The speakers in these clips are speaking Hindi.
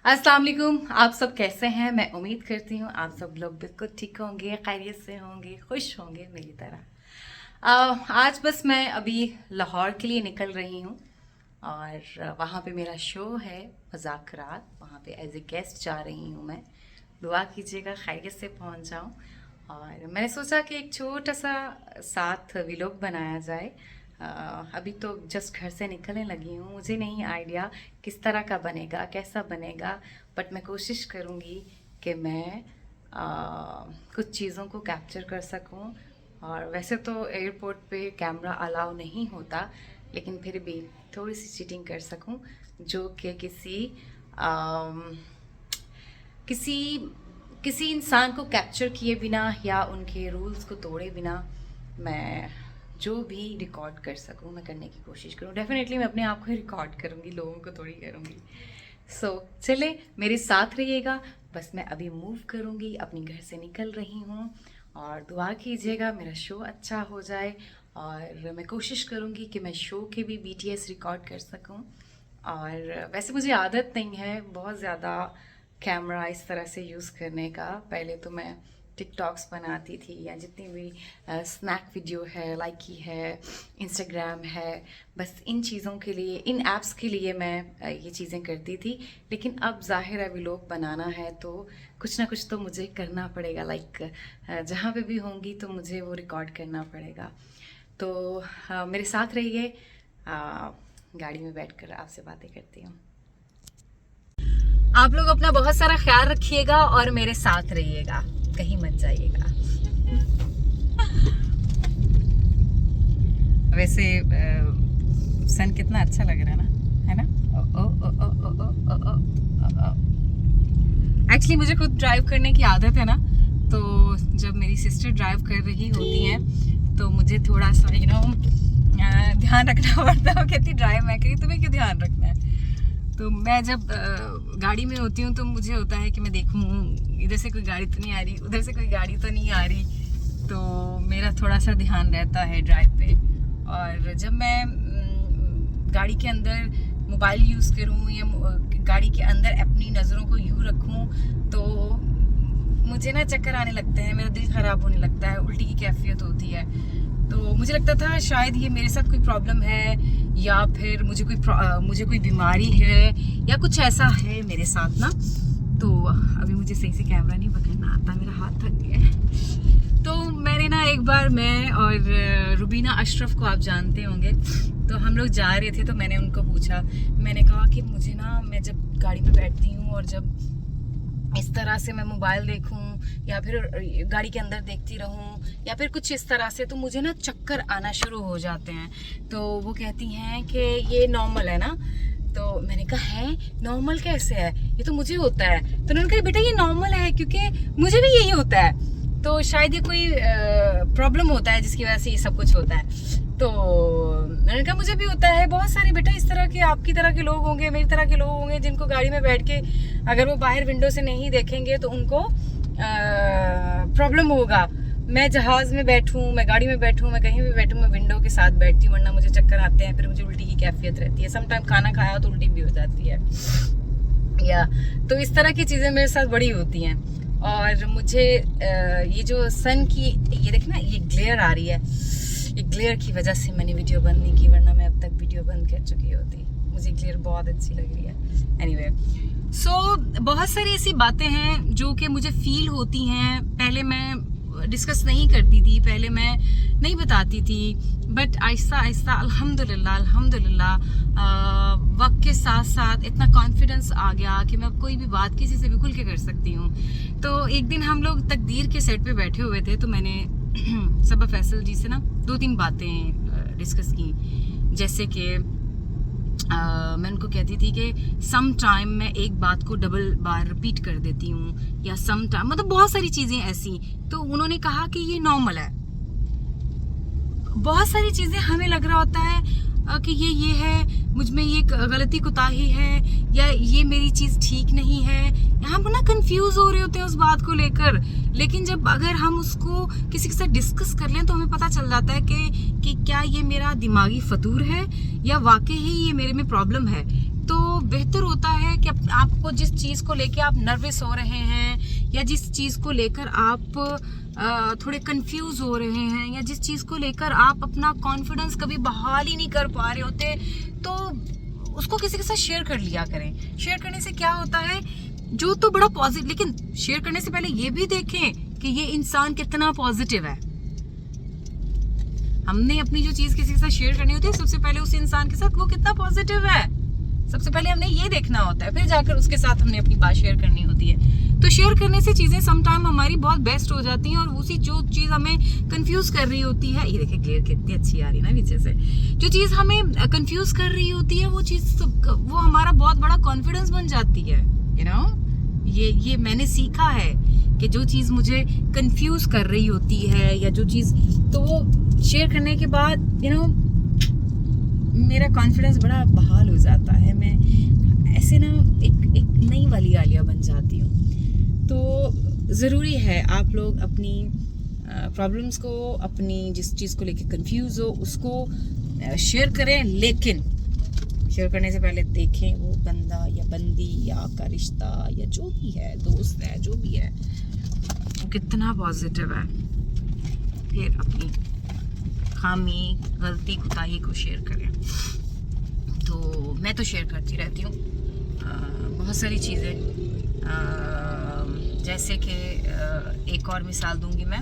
अस्सलाम वालेकुम। आप सब कैसे हैं? मैं उम्मीद करती हूँ आप सब लोग बिल्कुल ठीक होंगे, खैरियत से होंगे, खुश होंगे मेरी तरह। आज बस मैं अभी लाहौर के लिए निकल रही हूँ और वहाँ पे मेरा शो है मुज़ाकरात। वहाँ पे एज ए गेस्ट जा रही हूँ मैं। दुआ कीजिएगा खैरियत से पहुँच जाऊँ। और मैंने सोचा कि एक छोटा सा साथ व्लॉग बनाया जाए। अभी तो जस्ट घर से निकलने लगी हूँ, मुझे नहीं आइडिया किस तरह का बनेगा, कैसा बनेगा, बट मैं कोशिश करूँगी कि मैं कुछ चीज़ों को कैप्चर कर सकूँ। और वैसे तो एयरपोर्ट पे कैमरा अलाउ नहीं होता, लेकिन फिर भी थोड़ी सी चीटिंग कर सकूँ, जो कि किसी किसी इंसान को कैप्चर किए बिना या उनके रूल्स को तोड़े बिना मैं जो भी रिकॉर्ड कर सकूँ मैं करने की कोशिश करूँ। डेफिनेटली मैं अपने आप को रिकॉर्ड करूँगी, लोगों को थोड़ी करूँगी। सो चले मेरे साथ रहिएगा। बस मैं अभी मूव करूँगी, अपनी घर से निकल रही हूँ। और दुआ कीजिएगा मेरा शो अच्छा हो जाए। और मैं कोशिश करूँगी कि मैं शो के भी BTS रिकॉर्ड कर सकूँ। और वैसे मुझे आदत नहीं है बहुत ज़्यादा कैमरा इस तरह से यूज़ करने का। पहले तो मैं टिकटॉक्स बनाती थी या जितनी भी स्नैक वीडियो है, लाइकी है, इंस्टाग्राम है, बस इन चीज़ों के लिए, इन ऐप्स के लिए मैं ये चीज़ें करती थी। लेकिन अब ज़ाहिर है व्लॉग बनाना है तो कुछ ना कुछ तो मुझे करना पड़ेगा। लाइक जहाँ पे भी होंगी तो मुझे वो रिकॉर्ड करना पड़ेगा। तो मेरे साथ रहिए, गाड़ी में बैठकर आपसे बातें करती हूँ। आप लोग अपना बहुत सारा ख्याल रखिएगा और मेरे साथ रहिएगा, कहीं मत जाइएगा। वैसे सन कितना अच्छा लग रहा है ना, है ना? एक्चुअली मुझे खुद ड्राइव करने की आदत है ना, तो जब मेरी सिस्टर ड्राइव कर रही होती हैं तो मुझे थोड़ा सा ध्यान रखना पड़ता है। वो कहती ड्राइव मैं करी, तुम्हें क्यों ध्यान रखना है? तो मैं जब गाड़ी में होती हूँ तो मुझे होता है कि मैं देखूँ इधर से कोई गाड़ी तो नहीं आ रही, उधर से कोई गाड़ी तो नहीं आ रही, तो मेरा थोड़ा सा ध्यान रहता है ड्राइव पे। और जब मैं गाड़ी के अंदर मोबाइल यूज़ करूँ या गाड़ी के अंदर अपनी नज़रों को यूँ रखूँ तो मुझे ना चक्कर आने लगते हैं, मेरा दिल ख़राब होने लगता है, उल्टी की कैफियत होती है। तो मुझे लगता था शायद ये मेरे साथ कोई प्रॉब्लम है या फिर मुझे कोई बीमारी है या कुछ ऐसा है मेरे साथ ना। तो अभी मुझे सही से कैमरा नहीं पकड़ना आता, मेरा हाथ थक गया है। तो मैंने ना एक बार, मैं और रुबीना अशरफ को आप जानते होंगे, तो हम लोग जा रहे थे तो मैंने उनको पूछा, मैंने कहा कि मुझे ना, मैं जब गाड़ी में बैठती हूँ और जब इस तरह से मैं मोबाइल देखूं या फिर गाड़ी के अंदर देखती रहूं या फिर कुछ इस तरह से, तो मुझे ना चक्कर आना शुरू हो जाते हैं। तो वो कहती हैं कि ये नॉर्मल है ना। तो मैंने कहा है नॉर्मल कैसे है, ये तो मुझे होता है। तो उन्होंने कहा बेटा ये नॉर्मल है क्योंकि मुझे भी यही होता है, तो शायद ये कोई प्रॉब्लम होता है जिसकी वजह से ये सब कुछ होता है। तो मैंने कहा मुझे भी होता है। बहुत सारे बेटा इस तरह के, आपकी तरह के लोग होंगे, मेरी तरह के लोग होंगे, जिनको गाड़ी में बैठ के अगर वो बाहर विंडो से नहीं देखेंगे तो उनको प्रॉब्लम होगा। मैं जहाज़ में बैठूं, मैं गाड़ी में बैठूं, मैं कहीं भी बैठूं, मैं विंडो के साथ बैठती हूँ, वरना मुझे चक्कर आते हैं, फिर मुझे उल्टी की कैफियत रहती है। समटाइम खाना खाया तो उल्टी भी हो जाती है या तो इस तरह की चीज़ें मेरे साथ बड़ी होती हैं। और मुझे ये जो सन की ये देखना, ये ग्लेयर आ रही है, ये ग्लेयर की वजह से मैंने वीडियो बंद नहीं की, वरना मैं अब तक वीडियो बंद कर चुकी होती। मुझे ग्लेयर बहुत अच्छी लग रही है। एनीवे, सो बहुत सारी ऐसी बातें हैं जो कि मुझे फील होती हैं। पहले मैं डिस्कस नहीं करती थी, पहले मैं नहीं बताती थी, बट आहिस्ता आहिस्ता अल्हम्दुलिल्लाह वक्त के साथ साथ इतना कॉन्फिडेंस आ गया कि मैं अब कोई भी बात किसी से भी खुल के कर सकती हूँ। तो एक दिन हम लोग तकदीर के सेट पे बैठे हुए थे, तो मैंने सबा फैसल जी से ना 2-3 बातें डिस्कस की। जैसे कि मैं उनको कहती थी कि सम टाइम मैं एक बात को डबल बार रिपीट कर देती हूँ, या सम टाइम, मतलब बहुत सारी चीज़ें ऐसी। तो उन्होंने कहा कि ये नॉर्मल है। बहुत सारी चीज़ें हमें लग रहा होता है कि ये है, मुझ में ये गलती कोताही है या ये मेरी चीज़ ठीक नहीं है, हम ना कंफ्यूज हो रहे होते हैं उस बात को लेकर। लेकिन जब अगर हम उसको किसी के साथ डिस्कस कर लें तो हमें पता चल जाता है कि क्या ये मेरा दिमागी फतूर है या वाकई ही ये मेरे में प्रॉब्लम है। तो बेहतर होता है कि आपको जिस चीज़ को लेके आप नर्वस हो रहे हैं, या जिस चीज़ को लेकर आप थोड़े कंफ्यूज हो रहे हैं, या जिस चीज़ को लेकर आप अपना कॉन्फिडेंस कभी बहाल ही नहीं कर पा रहे होते, तो उसको किसी के साथ शेयर कर लिया करें। शेयर करने से क्या होता है, जो तो बड़ा पॉजिटिव, लेकिन शेयर करने से पहले ये भी देखें कि ये इंसान कितना पॉजिटिव है। हमने अपनी जो चीज किसी के साथ शेयर करनी होती है, सबसे पहले उस इंसान के साथ वो कितना पॉजिटिव है, सबसे पहले हमने ये देखना होता है, फिर जाकर उसके साथ हमने अपनी बात शेयर करनी होती है। तो शेयर करने से चीजें समटाइम हमारी बहुत बेस्ट हो जाती हैं, और उसी जो चीज हमें कंफ्यूज कर रही होती है, ये देखिए ग्लेयर कितनी अच्छी आ रही है ना पीछे से, जो चीज हमें कंफ्यूज कर रही होती है, वो चीज वो हमारा बहुत बड़ा कॉन्फिडेंस बन जाती है। यू नो, ये मैंने सीखा है कि जो चीज मुझे कंफ्यूज कर रही होती है, या जो चीज, तो वो शेयर करने के बाद यू नो मेरा कॉन्फिडेंस बड़ा बहाल हो जाता है। मैं ऐसे ना एक नई वाली आलिया बन जाती हूँ। तो ज़रूरी है आप लोग अपनी प्रॉब्लम्स को, अपनी जिस चीज़ को लेके कंफ्यूज हो उसको शेयर करें, लेकिन शेयर करने से पहले देखें वो बंदा या बंदी या आपका रिश्ता या जो भी है, दोस्त है, जो भी है, वो कितना पॉजिटिव है। फिर अपनी खामी, गलती, कोताही को शेयर करें। तो मैं तो शेयर करती रहती हूँ बहुत सारी चीज़ें, जैसे कि एक और मिसाल दूंगी मैं,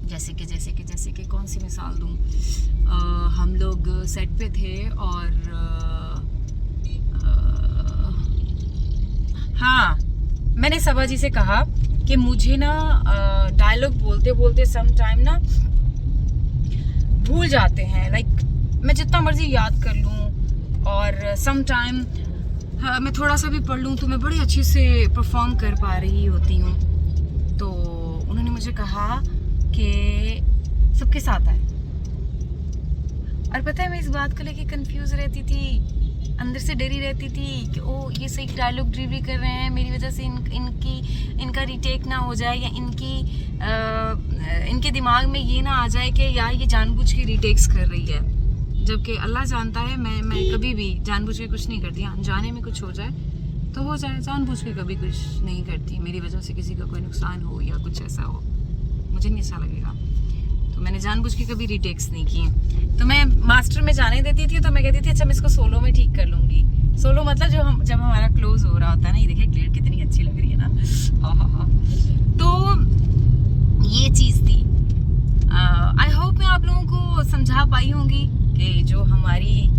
जैसे कि कौन सी मिसाल दूँ। हम लोग सेट पे थे और हाँ, मैंने सबा जी से कहा कि मुझे ना डायलॉग बोलते बोलते सम टाइम ना भूल जाते हैं। लाइक मैं जितना मर्जी याद कर लूँ, और सम टाइम मैं थोड़ा सा भी पढ़ लूँ तो मैं बड़ी अच्छी से परफॉर्म कर पा रही होती हूँ। तो उन्होंने मुझे कहा कि सबके साथ है, और पता है मैं इस बात को लेके कंफ्यूज रहती थी, अंदर से डरी रहती थी कि ओ ये सही डायलॉग डिलीवरी कर रहे हैं, मेरी वजह से इनका रीटेक ना हो जाए, या इनके दिमाग में ये ना आ जाए कि यार ये जानबूझ के रीटेक्स कर रही है। जबकि अल्लाह जानता है मैं कभी भी जानबूझ के कुछ नहीं करती। अनजाने में कुछ हो जाए तो हो जाए, जानबूझ के कभी कुछ नहीं करती। मेरी वजह से किसी का कोई नुकसान हो या कुछ ऐसा हो, मुझे नहीं अच्छा लगेगा। तो मैंने जानबूझ के कभी रीटेक्स नहीं किए। तो मैं मास्टर में जाने देती थी, तो मैं कहती थी अच्छा मैं इसको सोलो में ठीक कर लूँगी। सोलो मतलब जब हमारा क्लोज हो रहा होता है ना, ये देखिए ग्लेयर कितनी अच्छी लग रही है ना। हाँ। तो ये चीज़ थी। आई होप मैं आप लोगों को समझा पाई होंगी कि जो हमारी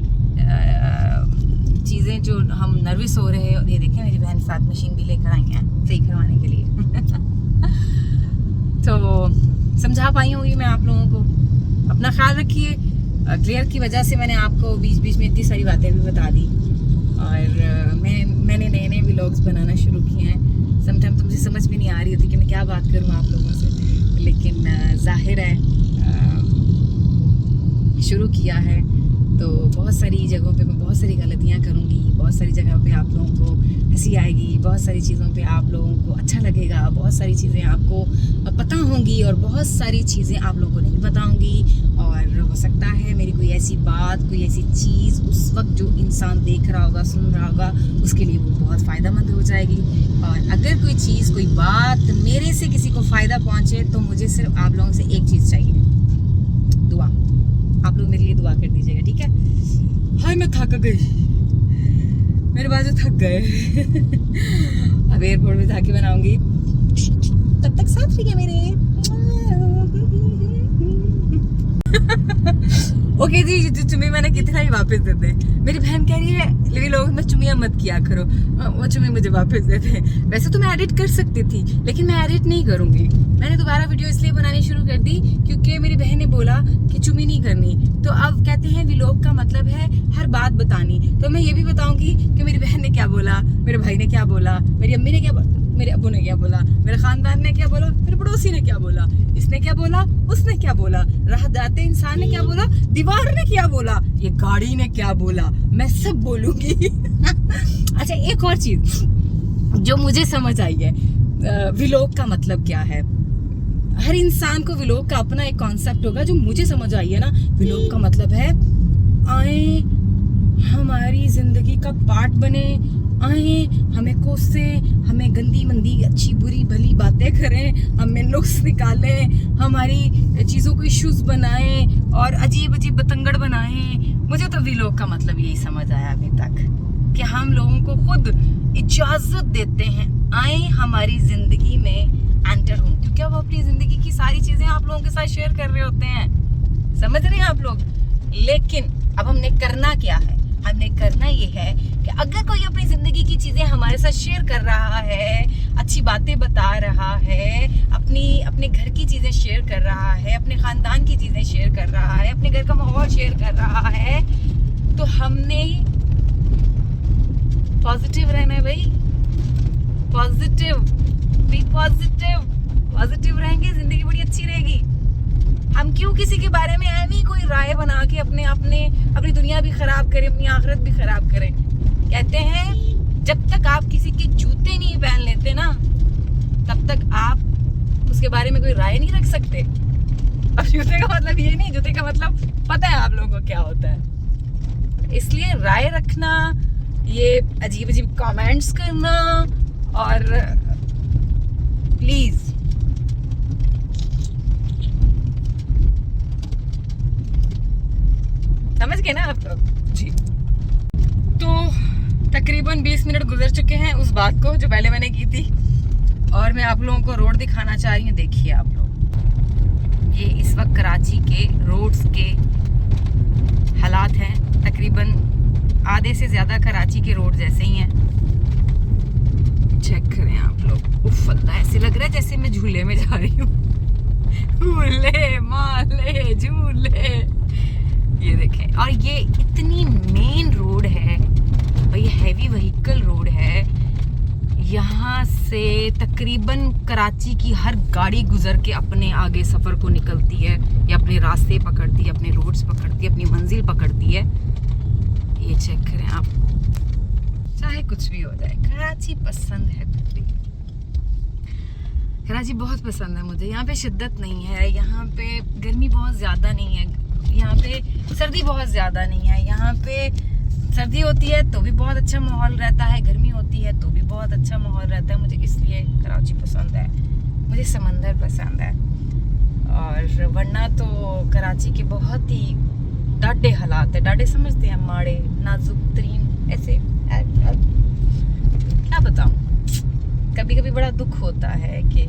चीज़ें, जो हम नर्वस हो रहे हैं, ये देखिए मेरी बहन साथ मशीन भी लेकर आई हैं सही करवाने के लिए। तो समझा पाई होंगी मैं आप लोगों को। अपना ख्याल रखिए। ग्लेयर की वजह से मैंने आपको बीच बीच में इतनी सारी बातें भी बता दी, और मैंने नए नए व्लॉग्स बनाना शुरू किए हैं। समटाइम तो मुझे समझ भी नहीं आ रही होती कि मैं क्या बात करूँ आप लोगों से, लेकिन जाहिर है शुरू किया है तो बहुत सारी जगहों पे मैं बहुत सारी गलतियाँ करूँगी, बहुत सारी जगहों पे आप लोगों को हंसी आएगी, बहुत सारी चीज़ों पे आप लोगों को अच्छा लगेगा, बहुत सारी चीज़ें आपको पता होंगी और बहुत सारी चीज़ें आप लोगों को नहीं पता होंगी। और हो सकता है मेरी कोई ऐसी बात, कोई ऐसी चीज़ उस वक्त जो इंसान देख रहा होगा, सुन रहा होगा, उसके लिए वो बहुत फ़ायदेमंद हो जाएगी। और अगर कोई चीज़, कोई बात मेरे से किसी को फ़ायदा पहुँचे तो मुझे सिर्फ आप लोगों से एक चीज़ चाहिए, दुआ। आप लोग मेरे लिए दुआ कर दीजिएगा, ठीक है। हाय मैं थक गई, मेरे बाजू थक गए। अब एयरपोर्ट में जाके बनाऊंगी, तब तक साथ रहिए मेरे। ओके जी, जो चुम्मी मैंने कितना ही वापस दे दे। मेरी बहन कह रही है लेकिन लोग में चुम्मियाँ मत किया करो, वो चुम्मी मुझे वापस दे दे। वैसे तो मैं एडिट कर सकती थी, लेकिन मैं एडिट नहीं करूंगी। मैंने दोबारा वीडियो इसलिए बनानी शुरू कर दी क्योंकि मेरी बहन ने बोला कि चुम्मी नहीं करनी। तो अब कहते हैं व्लॉग का मतलब है हर बात बतानी। तो मैं ये भी बताऊंगी कि मेरी बहन ने क्या बोला, मेरे भाई ने क्या बोला, मेरी अम्मी ने क्या बोला, मेरे अब्बू ने क्या बोला, मेरे खानदान ने क्या बोला, मेरे पड़ोसी ने क्या बोला, इसने क्या बोला, उसने क्या बोला, राह जाते इंसान ने क्या बोला, दीवार ने क्या बोला, ये गाड़ी ने क्या बोला, मैं सब बोलूंगी। अच्छा, एक और चीज जो मुझे समझ आई है, व्लॉग का मतलब क्या है। हर इंसान को व्लॉग का अपना एक कॉन्सेप्ट होगा। जो मुझे समझ आई है ना, व्लॉग का मतलब है आए हमारी जिंदगी का पार्ट बने, आए हमें कोसे, हमें गंदी मंदी अच्छी बुरी भली बातें करें, हमें नुक्स निकालें, हमारी चीज़ों को इश्यूज बनाएं और अजीब अजीब बतंगड़ बनाएं। मुझे तो व्लॉग का मतलब यही समझ आया अभी तक कि हम लोगों को खुद इजाज़त देते हैं आए हमारी ज़िंदगी में एंटर हों, क्योंकि अब अपनी ज़िंदगी की सारी चीज़ें आप लोगों के साथ शेयर कर रहे होते हैं, समझ रहे हैं आप लोग। लेकिन अब हमने करना क्या है, हमने करना ये है कि अगर कोई अपनी ज़िंदगी की चीज़ें हमारे साथ शेयर कर रहा है, अच्छी बातें बता रहा है, अपने घर की चीज़ें शेयर कर रहा है, अपने ख़ानदान की चीज़ें शेयर कर रहा है, अपने घर का माहौल शेयर कर रहा है, तो हमने पॉजिटिव रहना है भाई। पॉजिटिव, बी पॉजिटिव रहेंगे, ज़िंदगी बड़ी अच्छी रहेगी। हम क्यों किसी के बारे में ऐसी कोई राय बना के अपनी दुनिया भी खराब करें, अपनी आखिरत भी खराब करें। कहते हैं जब तक आप किसी के जूते नहीं पहन लेते ना, तब तक आप उसके बारे में कोई राय नहीं रख सकते। अब जूते का मतलब ये नहीं, जूते का मतलब पता है आप लोगों को क्या होता है। इसलिए राय रखना, ये अजीब अजीब कमेंट्स करना, और प्लीज समझ गए ना आप लोग जी। तो तकरीबन 20 मिनट गुजर चुके हैं उस बात को जो पहले मैंने की थी, और मैं आप लोगों को रोड दिखाना चाह रही हूँ। देखिए आप लोग, ये इस वक्त कराची के रोड्स के हालात हैं। तकरीबन आधे से ज़्यादा कराची के रोड जैसे ही हैं। चेक करें आप लोग। उफ अल्लाह, ऐसे लग रहा है जैसे मैं झूले में जा रही हूँ। झूले माले झूले, ये देखें। और ये इतनी मेन रोड है और ये हैवी व्हीकल रोड है। यहाँ से तकरीबन कराची की हर गाड़ी गुजर के अपने आगे सफ़र को निकलती है, या अपने रास्ते पकड़ती है, अपने रोड्स पकड़ती है, अपनी मंजिल पकड़ती है। ये चेक करें आप, चाहे कुछ भी हो जाए, कराची पसंद है मुझे। कराची बहुत पसंद है मुझे। यहाँ पे शिद्दत नहीं है, यहाँ पे गर्मी बहुत ज़्यादा नहीं है, यहाँ पे सर्दी बहुत ज़्यादा नहीं है। यहाँ पे सर्दी होती है तो भी बहुत अच्छा माहौल रहता है, गर्मी होती है तो भी बहुत अच्छा माहौल रहता है। मुझे इसलिए कराची पसंद है। मुझे समंदर पसंद है, और वरना तो कराची के बहुत ही डाढ़े हालात है। डाढ़े समझते हैं, माड़े नाजुक तरीन ऐसे, क्या बताऊँ। कभी कभी बड़ा दुख होता है कि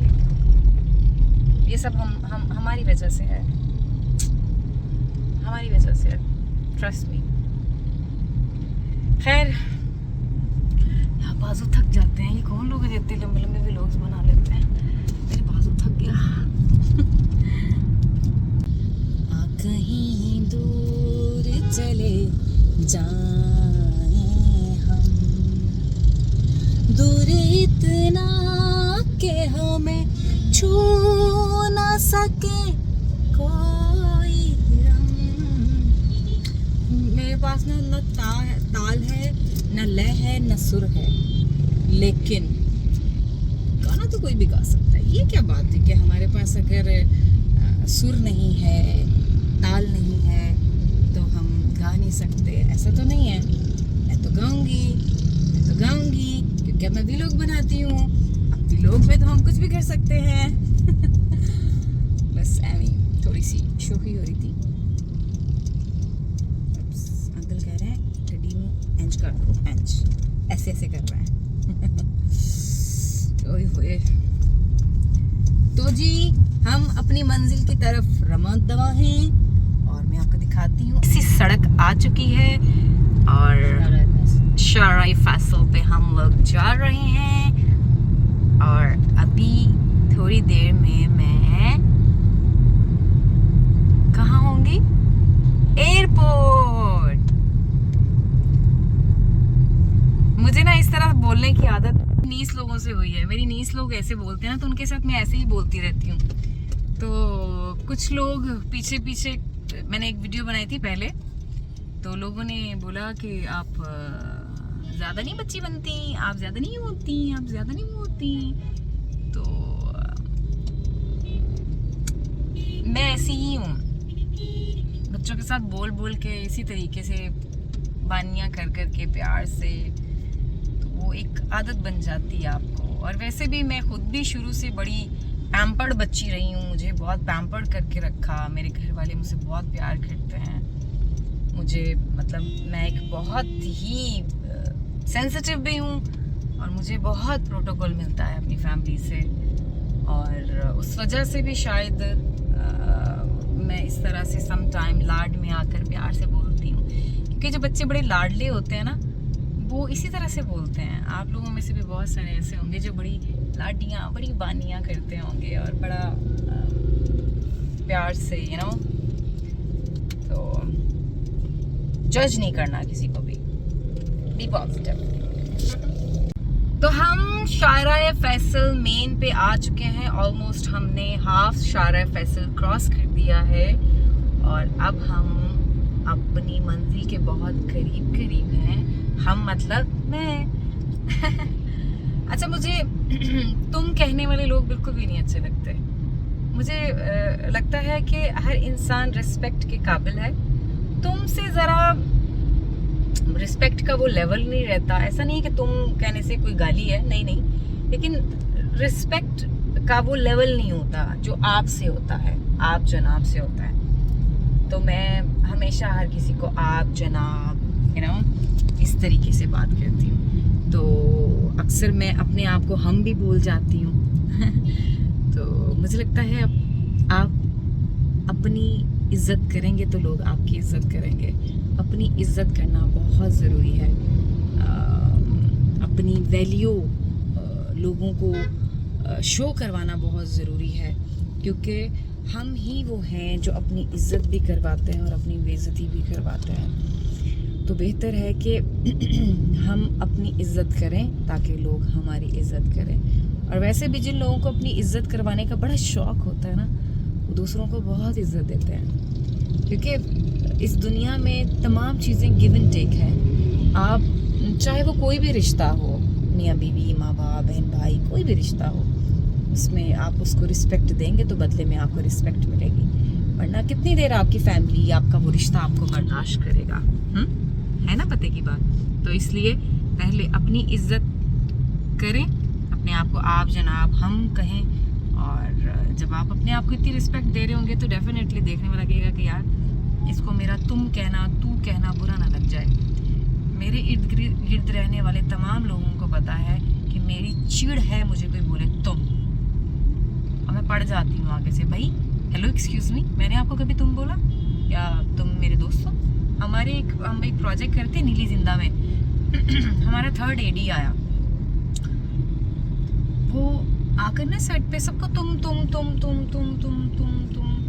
ये सब हम हमारी वजह से है, हमारी वजह से, ट्रस्ट मी। खैर, यहाँ बाजू थक जाते हैं। ये कौन लोग हैं इतने लंबे लंबे व्लॉग्स बना लेते हैं। मेरे बाजू थक गया। कहीं दूर चले जाएं हम, दूर इतना कि हमें छू ना सके कोई रंग। मेरे पास ना ताल है, न लय है, न सुर है, लेकिन गाना तो कोई भी गा सकता है। ये क्या बात है कि हमारे पास अगर सुर नहीं है, ताल नहीं है, तो हम गा नहीं सकते? ऐसा तो नहीं है। मैं तो गाऊंगी, क्योंकि मैं व्लॉग बनाती हूँ। अब व्लॉग में तो हम कुछ भी कर सकते हैं। बस ऐवी थोड़ी सी शोखी हो रही थी। अंकल कह रहे हैं गड्डी में इंच कर दो, इंच ऐसे ऐसे कर रहा है। तो जी, हम अपनी मंजिल की तरफ रवाना हैं, और मैं आपको दिखाती हूँ। इसी सड़क आ चुकी है, और शाराई फैसल पे हम लोग जा रहे हैं। और अभी थोड़ी देर में मैं कहाँ होंगी? एयरपोर्ट। मुझे ना इस तरह बोलने की आदत नीस लोगों से हुई है। मेरी नीस लोग ऐसे बोलते हैं ना, तो उनके साथ मैं ऐसे ही बोलती रहती हूँ। तो कुछ लोग पीछे मैंने एक वीडियो बनाई थी पहले, तो लोगों ने बोला कि आप ज़्यादा नहीं बच्ची बनती, आप ज़्यादा नहीं होती। तो मैं ऐसी ही हूँ, बच्चों के साथ बोल के इसी तरीके से बानियाँ कर के प्यार से। तो वो एक आदत बन जाती है आपको। और वैसे भी मैं खुद भी शुरू से बड़ी पैम्पर्ड बच्ची रही हूँ, मुझे बहुत पैम्पर्ड करके रखा, मेरे घर वाले मुझसे बहुत प्यार करते हैं मुझे, मतलब मैं एक बहुत ही सेंसिटिव भी हूँ और मुझे बहुत प्रोटोकॉल मिलता है अपनी फैमिली से, और उस वजह से भी शायद मैं इस तरह से सम टाइम लाड में आकर प्यार से बोलती हूँ, क्योंकि जो बच्चे बड़े लाडले होते हैं ना वो इसी तरह से बोलते हैं। आप लोगों में से भी बहुत सारे ऐसे होंगे जो बड़ी लाडियाँ बड़ी बानियाँ करते होंगे और बड़ा प्यार से तो जज नहीं करना किसी को भी, बी पॉजिटिव। तो हम शायरा फैसल मेन पे आ चुके हैं, ऑलमोस्ट हमने हाफ शायरा फैसल क्रॉस कर दिया है और अब हम अपनी मंजिल के बहुत करीब हैं। हम मतलब मैं अच्छा, मुझे तुम कहने वाले लोग बिल्कुल भी नहीं अच्छे लगते। मुझे लगता है कि हर इंसान रिस्पेक्ट के काबिल है। तुमसे ज़रा रिस्पेक्ट का वो लेवल नहीं रहता। ऐसा नहीं है कि तुम कहने से कोई गाली है, नहीं, लेकिन रिस्पेक्ट का वो लेवल नहीं होता जो आपसे होता है, आप जनाब से होता है। तो मैं हमेशा हर किसी को आप जनाब इस तरीके से बात करती हूँ। तो अक्सर मैं अपने आप को हम भी भूल जाती हूँ तो मुझे लगता है आप अपनी इज्जत करेंगे तो लोग आपकी इज्जत करेंगे। अपनी इज्जत करना बहुत ज़रूरी है। अपनी वैल्यू लोगों को शो करवाना बहुत ज़रूरी है, क्योंकि हम ही वो हैं जो अपनी इज्जत भी करवाते हैं और अपनी बेइज्जती भी करवाते हैं। तो बेहतर है कि हम अपनी इज्जत करें ताकि लोग हमारी इज्जत करें। और वैसे भी जिन लोगों को अपनी इज्जत करवाने का बड़ा शौक़ होता है ना, वो दूसरों को बहुत इज्जत देते हैं, क्योंकि इस दुनिया में तमाम चीज़ें गिव एंड टेक है। आप चाहे वो कोई भी रिश्ता हो, मियाँ बीवी, माँ बाप, बहन भाई, कोई भी रिश्ता हो, उसमें आप उसको रिस्पेक्ट देंगे तो बदले में आपको रिस्पेक्ट मिलेगी, वरना कितनी देर आपकी फैमिली आपका वो रिश्ता आपको बर्दाश्त करेगा। है ना पते की बात। तो इसलिए पहले अपनी इज्जत करें, अपने आप को आप जनाब हम कहें, और जब आप अपने आप को इतनी रिस्पेक्ट दे रहे होंगे तो डेफिनेटली देखने में लगेगा कि यार इसको मेरा तुम कहना, तू कहना बुरा ना लग जाए। मेरे इर्द गिर्द रहने वाले तमाम लोगों को पता है कि मेरी चिढ़ है मुझे कोई बोले तुम, और मैं पढ़ जाती हूँ आगे से, भाई हेलो एक्सक्यूज़ मी, मैंने आपको कभी तुम बोला या तुम मेरे दोस्त हो? हम एक प्रोजेक्ट करते हैं नीली जिंदा में हमारा 3rd AD आया, वो आकर ना सेट पे सबको तुम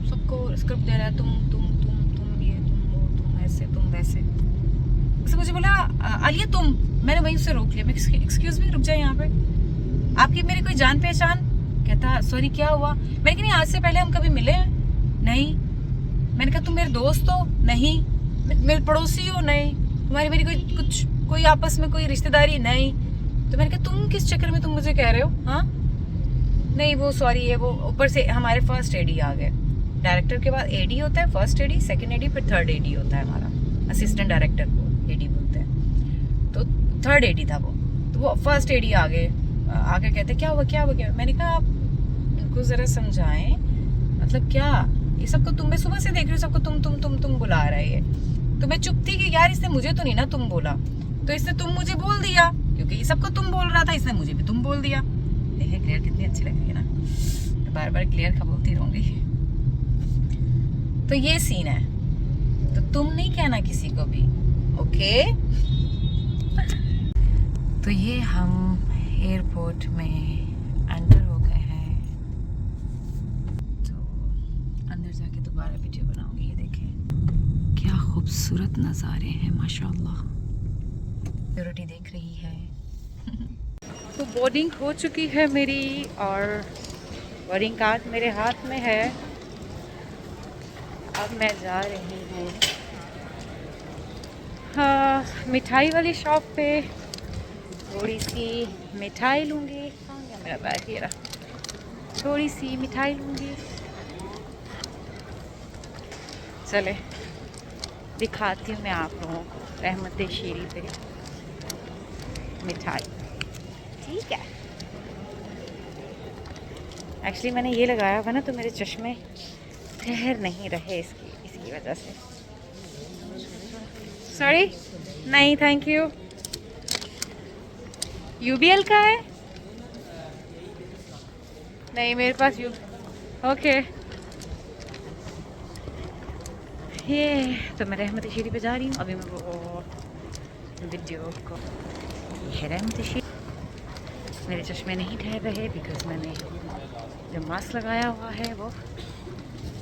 सबको स्क्रिप्ट दे रहा है, तुम ये तुम वो तुम ऐसे तुम वैसे। उसने मुझे बोला आलिया तुम, मैंने वहीं से रोक लिया, मैं एक्सक्यूज़ मी रुक जाए, यहाँ पे आपकी मेरी कोई जान पहचान? कहता सॉरी क्या हुआ? मैंने कहा नहीं आज से पहले हम कभी मिले हैं? नहीं। मैंने कहा तुम मेरे दोस्त हो? नहीं। मेरे पड़ोसी हो? नहीं। तुम्हारी मेरी कोई आपस में कोई रिश्तेदारी? नहीं। तो मैंने कहा तुम किस चक्कर में तुम मुझे कह रहे हो? हाँ नहीं वो सॉरी है, वो ऊपर से हमारे 1st AD आ गए। डायरेक्टर के बाद AD होता है, 1st AD, 2nd AD, फिर 3rd AD होता है हमारा, असिस्टेंट डायरेक्टर को AD बोलते हैं। तो 3rd AD था वो, तो वो 1st AD आ गए, आके कहते क्या हुआ? मैंने कहा आप इनको ज़रा समझाएं, मतलब क्या ये सबको तुम, मैं सुबह से देख रही हूँ सबको तुम बुला रहा है ये। तो मैं चुप थी कि यार इसने मुझे तो नहीं ना तुम बोला, तो इसने तुम मुझे बोल दिया, क्योंकि ये सबको तुम बोल रहा था, इसने मुझे भी तुम बोल दिया। देखें क्लियर कितनी अच्छी लग रही है ना, बार बार क्लियर का बोलती रहूँगी। तो ये सीन है, तो तुम नहीं कहना किसी को भी, ओके? तो ये हम एयरपोर्ट में एंटर हो गए हैं, तो अंदर जाके दोबारा वीडियो बनाऊंगी। ये देखें क्या खूबसूरत नज़ारे हैं माशाल्लाह। सिक्योरिटी देख रही है। तो बोर्डिंग हो चुकी है मेरी, और बोर्डिंग कार्ड मेरे हाथ में है। अब मैं जा रही हूँ मिठाई वाली शॉप पे, थोड़ी सी मिठाई लूँगी। कहाँ गया मेरा बैग? ये रहा। थोड़ी सी मिठाई लूँगी। चले दिखाती हूँ मैं आप लोगों को रहमत शीरी पे मिठाई। ठीक है। एक्चुअली मैंने ये लगाया हुआ ना तो मेरे चश्मे ठहर नहीं रहे इसकी वजह से। सॉरी, नहीं थैंक यू। यूबीएल का है? नहीं मेरे पास ओके। ये तो मैं रहमत शीरी पे जा रही हूँ अभी। मैं वो वीडियो को, ये रहमत शीरी, मेरे चश्मे नहीं ठहर रहे बिकॉज मैंने जो मास्क लगाया हुआ है वो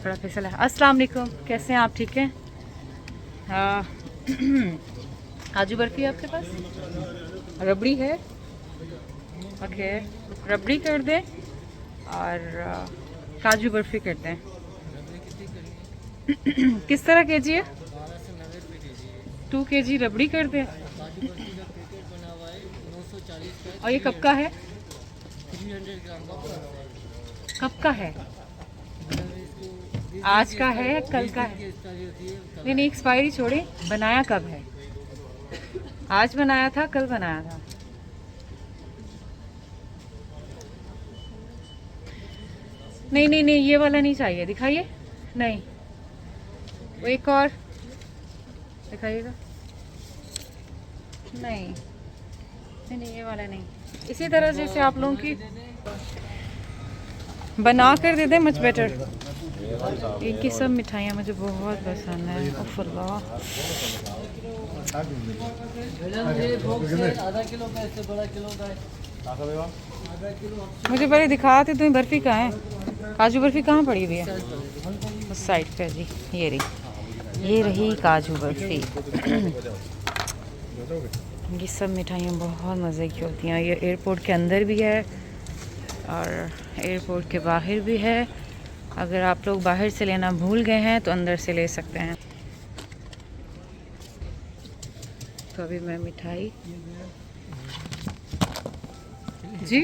थोड़ा फिसल है। अस्सलाम वालेकुम, कैसे हैं आप? ठीक हैं? काजू बर्फी आपके पास? रबड़ी है? ओके, रबड़ी कर दें और काजू बर्फी कर दें। किस तरह केजी है? 2 kg रबड़ी कर दें। और ये कब का है? 300 ग्राम कब का है? आज का है कल का है? नहीं नहीं, एक्सपायरी छोड़े, बनाया कब है? आज बनाया था, कल बनाया था? नहीं नहीं नहीं, ये वाला नहीं चाहिए, दिखाइए। नहीं, वो एक और दिखाइएगा। नहीं नहीं नहीं, ये वाला नहीं। इसी तरह जैसे आप लोगों की बना कर दे दें, मच बेटर। एक ही सब मिठाइयाँ मुझे बहुत पसंद है। अल्लाह, आधा किलो का, इससे बड़ा किलो का है। मुझे पहले दिखाते तुम्हें बर्फ़ी कहाँ है? काजू बर्फ़ी कहाँ पड़ी हुई है? उस साइड पे जी, ये रही काजू बर्फ़ी। ये सब मिठाइयाँ बहुत मज़े की होती हैं। ये एयरपोर्ट के अंदर भी है और एयरपोर्ट के बाहर भी है। अगर आप लोग बाहर से लेना भूल गए हैं तो अंदर से ले सकते हैं। तो अभी मैं मिठाई जी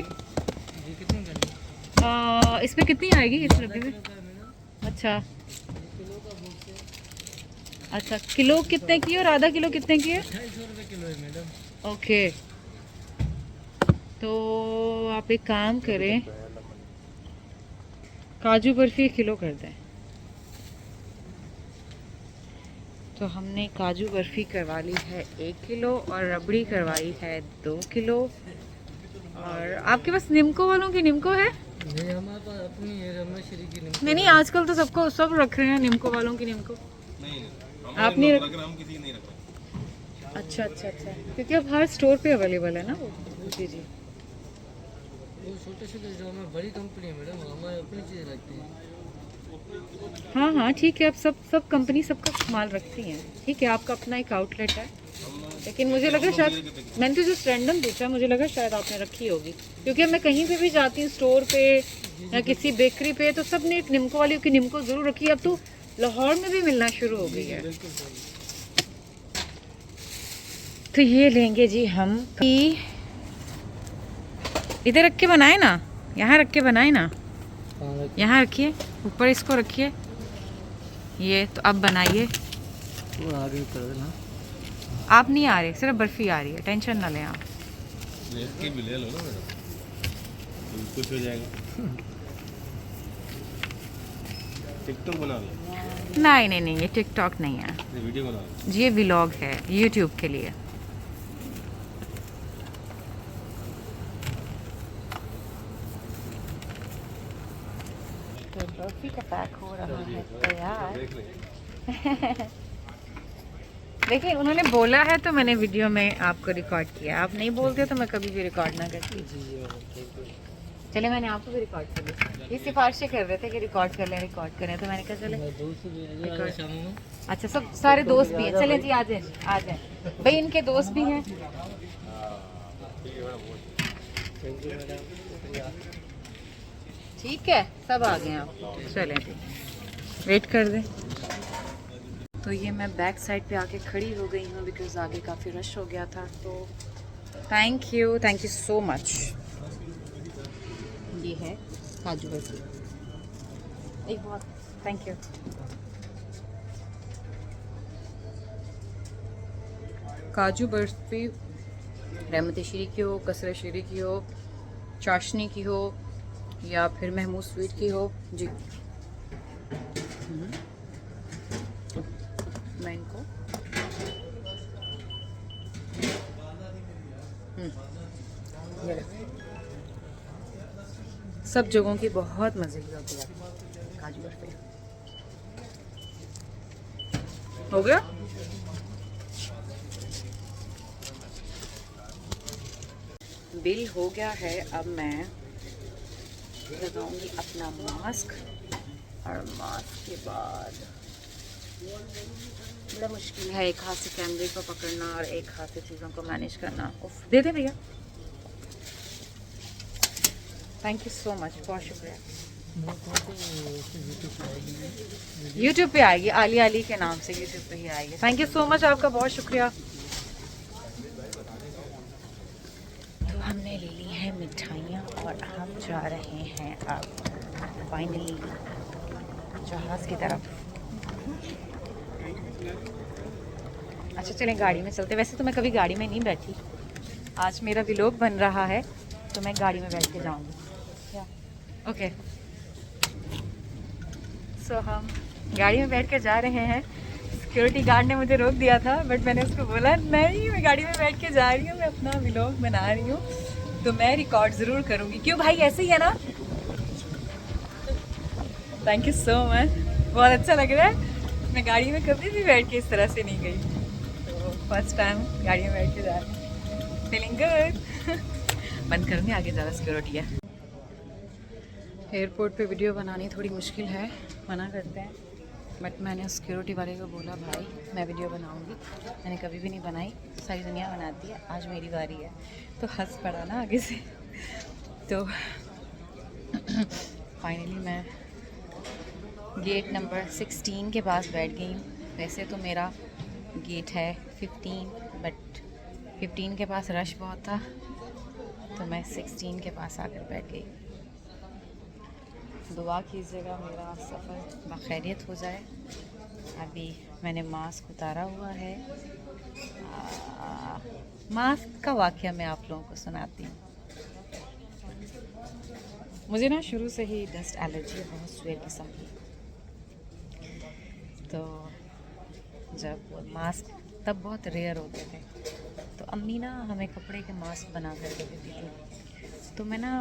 इसमें कितनी आएगी इस डब्बे में? अच्छा अच्छा, किलो कितने की और आधा किलो कितने की है? 250 रुपये किलो है मैडम। ओके, तो आप एक काम करें, काजू बर्फी 1 किलो कर दें। तो हमने काजू बर्फी करवा ली है 1 किलो और रबड़ी करवाई है 2 किलो। और आपके पास निम्को वालों की निम्को है? नहीं, हमारे पास अपनी है, रमेश्वरी की निम्को। नहीं नहीं, आजकल तो सबको सब रख रहे हैं निम्को वालों की निम्को। नहीं, आप नहीं रख? हम किसी नहीं रख रहे। अच्छा अच्छा अच्छा, क्योंकि अब हर स्टोर पे अवेलेबल है ना वो। जी जी, वो छोटे छोटे जो हमारी बड़ी कंपनी है मैडम, हमारे अपनी चीज़ रखते हैं। हाँ हाँ ठीक है, अब सब कंपनी सबका माल रखती हैं। ठीक है, आपका अपना एक आउटलेट है, लेकिन मुझे लगा शायद, मैंने तो जस्ट रैंडम पूछा, मुझे लगा शायद आपने रखी होगी। क्योंकि अब मैं कहीं पे भी जाती हूँ स्टोर पे या किसी बेकरी पे तो सब ने एक निम्को वाली की निम्को ज़रूर रखी है। अब तो लाहौर में भी मिलना शुरू हो गई है। तो ये लेंगे जी हम। इधर रख के बनाए ना, यहाँ रख के बनाए ना, यहाँ रखिए, ऊपर इसको रखिए। ये तो अब बनाइए। वो आगे कर देना। आप नहीं आ रहे, सिर्फ बर्फ़ी आ रही है, टेंशन ना लें आप। इसकी भी ले लो ना मैडम, कुछ हो जाएगा। टिकटॉक बना लो। नहीं नहीं नहीं, ये टिकटॉक नहीं है ये वीडियो बना लो। जी, ये व्लॉग है यूट्यूब के लिए। तो बर्फी का पैक हो रहा है तैयार। देख ले। देखिए, उन्होंने बोला है तो मैंने वीडियो में आपको रिकॉर्ड किया। आप नहीं बोलते तो मैं कभी भी रिकॉर्ड ना करती। चले, मैंने आपको भी रिकॉर्ड कर दिया। ये सिफारिशें कर रहे थे कि रिकॉर्ड कर लें, रिकॉर्ड करें, तो मैंने कहा चले। शाम में अच्छा, सब सारे दोस्त भी हैं। चले जी, आ जाए आ जाए भाई, इनके दोस्त भी हैं। ठीक है, सब आ गए आप। चलें जी, वेट कर दें। तो ये मैं बैक साइड पे आके खड़ी हो गई हूँ बिकॉज आगे काफ़ी रश हो गया था। तो थैंक यू सो मच। ये है काजू बर्फी, एक बहुत थैंक यू। काजू बर्फी रहमत शीरी की हो, कसर शीरी की हो, चाशनी की हो या फिर महमूद स्वीट की हो जी। मैं इनको ये रखें। सब जगहों की बहुत मज़े की होती है काजू बर्फी। हो गया। बिल हो गया है। अब मैं लगाऊंगी अपना मास्क और मास्क के बाद बड़ा मुश्किल है एक हाथ से कैमरे को पकड़ना और एक हाथ से चीज़ों को मैनेज करना। उफ, दे दे भैया। थैंक यू सो मच, बहुत शुक्रिया। यूट्यूब पे आएगी, आली आली के नाम से यूट्यूब पे ही आएगी। थैंक यू सो मच, आपका बहुत शुक्रिया। तो हमने ले ली है मिठाइयाँ और हम जा रहे हैं अब फाइनली जहाज़ की तरफ। अच्छा चलें गाड़ी में चलते। वैसे तो मैं कभी गाड़ी में नहीं बैठी, आज मेरा व्लॉग बन रहा है तो मैं गाड़ी में बैठ के जाऊँगी। क्या ओके। सो हम गाड़ी में बैठ के जा रहे हैं। सिक्योरिटी गार्ड ने मुझे रोक दिया था बट मैंने उसको बोला नहीं, मैं गाड़ी में बैठ के जा रही हूँ, मैं अपना व्लॉग बना रही हूँ तो मैं रिकॉर्ड ज़रूर करूँगी। क्यों भाई, ऐसे ही है ना? थैंक यू सो मच, बहुत अच्छा लग रहा है। मैं गाड़ी में कभी भी बैठ के इस तरह से नहीं गई, तो फर्स्ट टाइम गाड़ी में बैठ के जा रही हूँ। Feeling good. बंद करूँगी, आगे ज़्यादा सिक्योरिटी है। एयरपोर्ट पे वीडियो बनानी थोड़ी मुश्किल है, मना करते हैं बट मैंने सिक्योरिटी वाले को बोला भाई मैं वीडियो बनाऊंगी, मैंने कभी भी नहीं बनाई, सारी दुनिया बनाती है, आज मेरी बारी है। तो हंस पड़ा ना आगे से। तो फाइनली मैं गेट नंबर 16 के पास बैठ गई हूँ। वैसे तो मेरा गेट है 15 बट 15 के पास रश बहुत था तो मैं 16 के पास आकर बैठ गई। दुआ कीजिएगा मेरा सफ़र बखैरियत हो जाए। अभी मैंने मास्क उतारा हुआ है। मास्क का वाक़या मैं आप लोगों को सुनाती हूँ। मुझे ना शुरू से ही डस्ट एलर्जी है, बहुत स्वेर किस्म की। तो जब मास्क तब बहुत रेयर होते थे तो अम्मी ना हमें कपड़े के मास्क बना कर के देती थी। तो मैं ना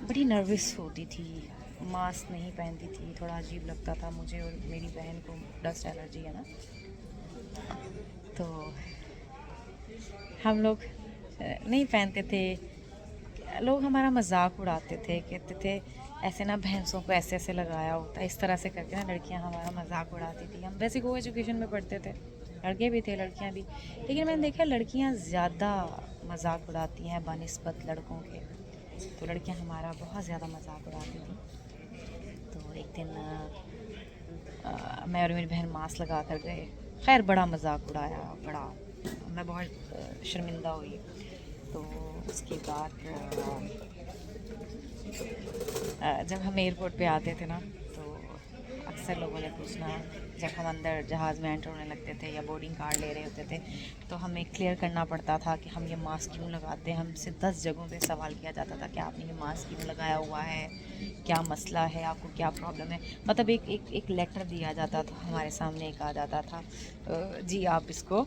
बड़ी नर्वस होती थी, मास्क नहीं पहनती थी, थोड़ा अजीब लगता था मुझे और मेरी बहन को, डस्ट एलर्जी है ना। तो हम लोग नहीं पहनते थे, लोग हमारा मजाक उड़ाते थे, कहते थे ऐसे ना भैंसों को ऐसे ऐसे लगाया होता है, इस तरह से करके ना लड़कियां हमारा मजाक उड़ाती थी। हम वैसे को एजुकेशन में पढ़ते थे, लड़के भी थे लड़कियां भी, लेकिन मैंने देखा लड़कियां ज़्यादा मजाक उड़ाती हैं बनिस्बत लड़कों के। तो लड़कियां हमारा बहुत ज़्यादा मजाक उड़ाती थी। तो एक दिन मैं और मेरी बहन मास्क लगा कर गए, खैर बड़ा मजाक उड़ाया, बड़ा मैं बहुत शर्मिंदा हुई। तो उसके बाद जब हम एयरपोर्ट पे आते थे ना तो अक्सर लोगों ने पूछना, जब हम अंदर जहाज़ में एंटर होने लगते थे या बोर्डिंग कार्ड ले रहे होते थे तो हमें क्लियर करना पड़ता था कि हम ये मास्क क्यों लगाते हैं। हमसे 10 जगहों पे सवाल किया जाता था कि आपने ये मास्क क्यों लगाया हुआ है, क्या मसला है, आपको क्या प्रॉब्लम है। मतलब एक लेटर दिया जाता था हमारे सामने, एक आ जाता था जी आप इसको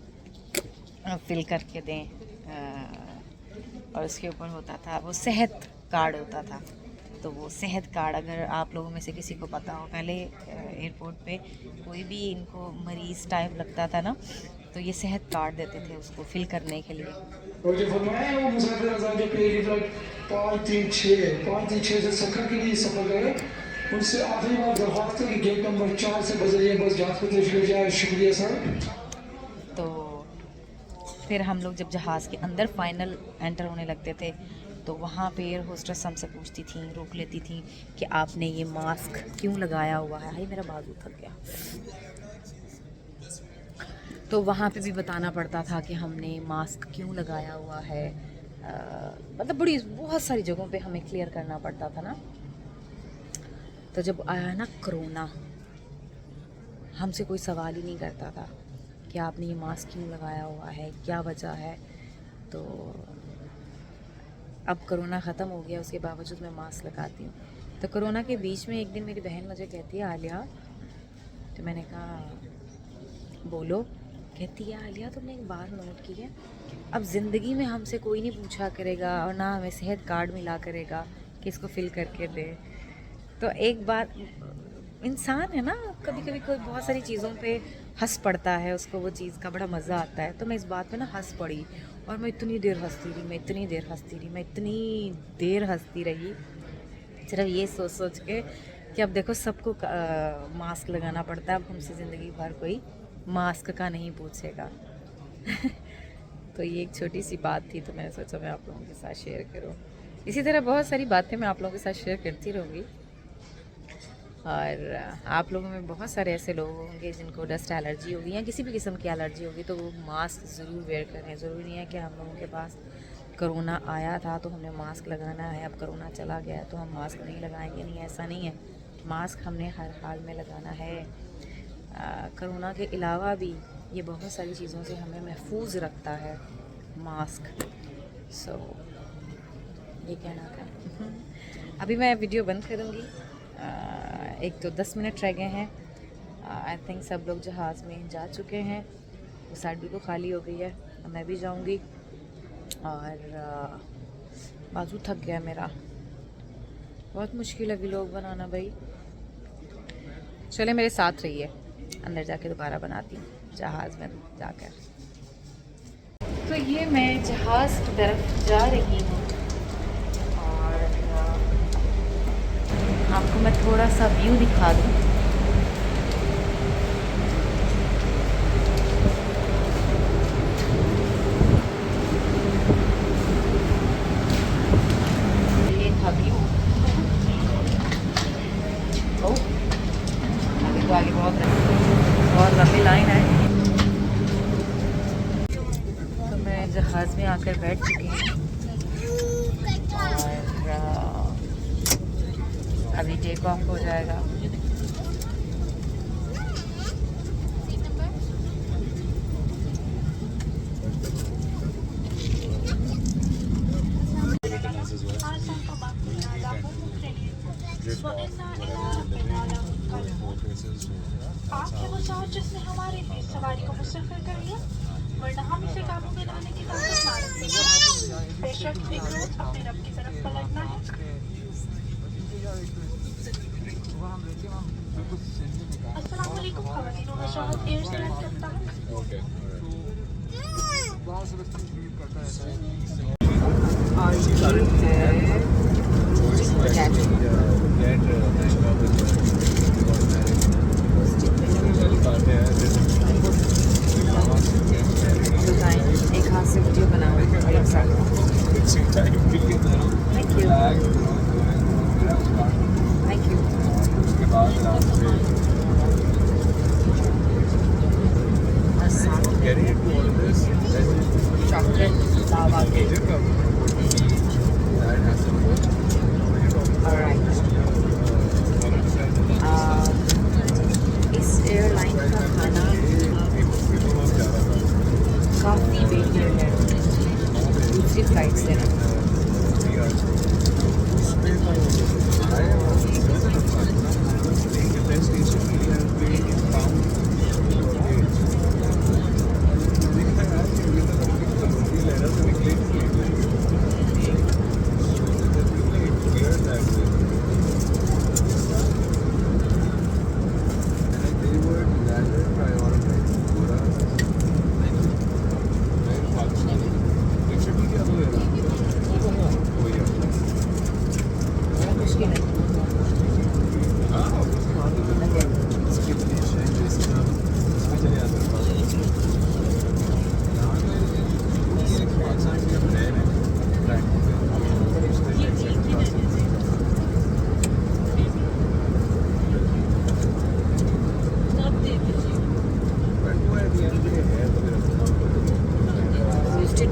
फिल करके दें, और उसके ऊपर होता था वो सेहत कार्ड होता था। तो वो सेहत कार्ड अगर आप लोगों में से किसी को पता हो, पहले एयरपोर्ट पे कोई भी इनको मरीज़ टाइप लगता था ना तो ये सेहत कार्ड देते थे उसको फिल करने के लिए। और जो फरमाया है वो मुसाफिर आज़ाद जो पहली फ्लाइट 536 से सखर के लिए सफ़र करे, उनसे आखिरी बार दरख्वास्त है कि गेट नंबर 4 से बजरिए बस जहाज़ पर तशरीफ़ ले जाए। शुक्रिया सर। तो फिर हम लोग जब जहाज़ के अंदर फाइनल एंटर होने लगते थे तो वहाँ पे एयर होस्टेस हमसे पूछती थी, रोक लेती थी कि आपने ये मास्क क्यों लगाया हुआ है। हाय मेरा बाजू थक गया। तो वहाँ पे भी बताना पड़ता था कि हमने मास्क क्यों लगाया हुआ है। मतलब बहुत सारी जगहों पे हमें क्लियर करना पड़ता था ना। तो जब आया ना कोरोना, हमसे कोई सवाल ही नहीं करता था कि आपने ये मास्क क्यों लगाया हुआ है, क्या वजह है। तो अब कोरोना ख़त्म हो गया, उसके बावजूद मैं मास्क लगाती हूँ। तो कोरोना के बीच में एक दिन मेरी बहन मुझे कहती है आलिया, तो मैंने कहा बोलो। कहती है आलिया तुमने एक बार नोट की है, अब ज़िंदगी में हमसे कोई नहीं पूछा करेगा और ना हमें सेहत कार्ड मिला करेगा कि इसको फिल करके दे। तो एक बार इंसान है ना, कभी कभी कोई बहुत सारी चीज़ों पे हंस पड़ता है, उसको वो चीज़ का बड़ा मज़ा आता है। तो मैं इस बात पे ना हंस पड़ी और मैं इतनी देर हंसती रही, मैं इतनी देर हंसती रही सिर्फ ये सोच सोच के कि अब देखो सबको मास्क लगाना पड़ता है, अब हमसे ज़िंदगी भर कोई मास्क का नहीं पूछेगा। तो ये एक छोटी सी बात थी, तो मैंने सोचा मैं आप लोगों के साथ शेयर करूं। इसी तरह बहुत सारी बातें मैं आप लोगों के साथ शेयर करती रहूँगी, और आप लोगों में बहुत सारे ऐसे लोग होंगे जिनको डस्ट एलर्जी होगी या किसी भी किस्म की एलर्जी होगी, तो वो मास्क ज़रूर वेयर करें। ज़रूरी नहीं है कि हम लोगों के पास कोरोना आया था तो हमने मास्क लगाना है, अब कोरोना चला गया तो हम मास्क नहीं लगाएंगे, नहीं, ऐसा नहीं है। मास्क हमने हर हाल में लगाना है। कोरोना के अलावा भी ये बहुत सारी चीज़ों से हमें महफूज रखता है मास्क। सो ये कहना था। अभी मैं वीडियो बंद करूँगी, एक तो 10 मिनट रह गए हैं। आई थिंक सब लोग जहाज़ में जा चुके हैं, वो साइड बिल्कुल खाली हो गई है, मैं भी जाऊँगी। और बाजू थक गया मेरा, बहुत मुश्किल है व्लॉग बनाना भाई। चले मेरे साथ रहिए, अंदर जाके दोबारा बनाती हूँ जहाज़ में जाकर। तो ये मैं जहाज़ की तरफ जा रही हूँ और आपको मैं थोड़ा सा व्यू दिखा दूँ। ये था व्यू। अभी तो आगे बहुत लंबी लाइन है। तो मैं जहाज़ में आकर बैठ चुकी हूँ और अभी टेक ऑफ हो जाएगा। आपके वो चार्ज जिसने हमारी सवारी को मुस्तफिर कर लिया, वरना हम इसे काबू में लाने की ताकत ना रखते। बेशक एक रोज अपने रब की तरफ पलटना है। अस्सलाम वालेकुम ख़वातीन व हज़रात, एयर से लैंड करता हूँ। एक हाथ से वीडियो बनाओ। Thank you. Chocolate lava cake. इस एयरलाइन का खाना काफ़ी बेहतर है दूसरी फ्लाइट से ना।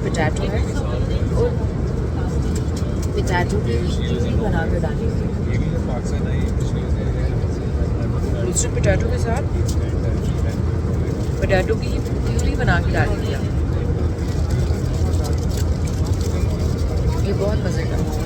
पोटैटो है और पोटैटो की कीवी बना कर डाली है। रोस्टेड पोटैटो के साथ पोटैटो की प्यूरी बना के डाली है। ये बहुत मज़े का है।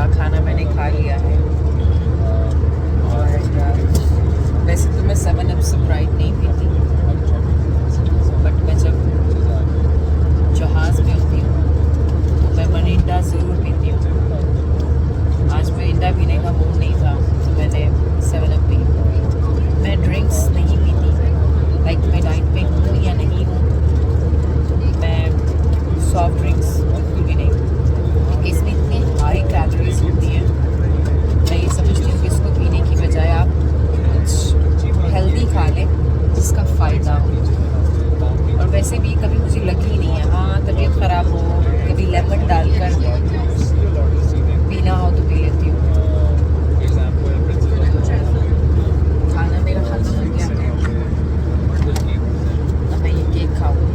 खाना मैंने खा लिया है और वैसे तो मैं 7 अप स्प्राइट नहीं पीती, बट मैं जब जहाज़ में होती हूँ तो मैं मरिंडा ज़रूर पीती हूँ। आज मैं इंडा पीने का मूड नहीं था तो मैंने 7 अप पी। मैं ड्रिंक्स नहीं पीती, लाइक मैं डाइट पे हूँ या नहीं हूँ, मैं सॉफ्ट ड्रिंक्स भी नहीं, क्योंकि इसमें इतनी हाई कैलोरीज होती हैं। मैं ये समझती हूँ कि इसको पीने की बजाय आप कुछ हेल्दी खा लें जिसका फ़ायदा हो। और वैसे भी कभी मुझे लगी नहीं है, हाँ तबीयत ख़राब हो कभी लेमन डालकर पीना हो तो पी लेती हूँ। खाना मेरा ख़त्म हो गया, अब मैं ये केक खाऊँ।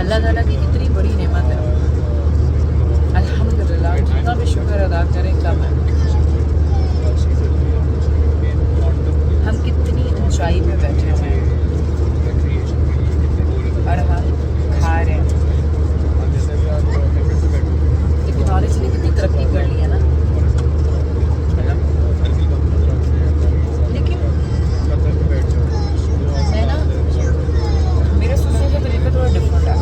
अल्लाह ताला की कितनी बड़ी नेमत है, अल्हम्दुलिल्लाह, जितना भी शुक्र अदा करें कम है। हम कितनी ऊंचाई पे बैठे हुए हैं और हम खा रहे हैं। टेक्नोलॉजी ने कितनी तरक्की कर ली है ना, लेकिन मैं ना, मेरे सोचने का तरीका थोड़ा डिफरेंट है।